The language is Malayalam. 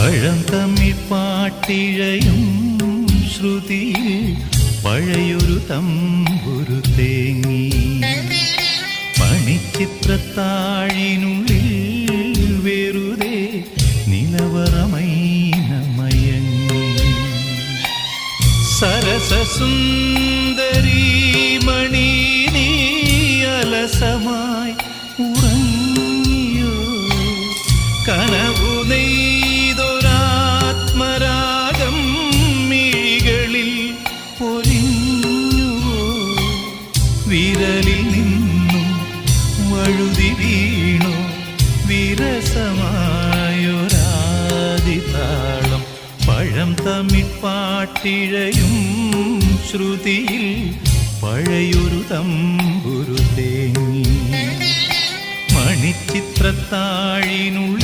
പഴം തമ്മിൽ പാട്ടിഴയും ശ്രുതിയിൽ പഴയൊരു തമ്പുരു തേങ്ങി. മണിച്ചിത്രത്താഴിനുള്ളിൽ വെറുതെ നിലവറമൈനമയങ്ങി. സരസസുന്ദരീ മണി നീ അലസമായി ഉറങ്ങിയോ? കനവു നെയ്തൊരാത്മരാഗം മിഴികളിൽ പൊലിഞ്ഞുവോ? വിരലിൽ നിന്നും വഴുതി വീണോ വിരസമായൊരാദിതാളം? പഴം തമ്മിൽ പാട്ടിഴയും ശ്രുതിയിൽ പഴയൊരു തമ്പുരു തേങ്ങി. മണിച്ചിത്രത്താഴിനുള്ളിൽ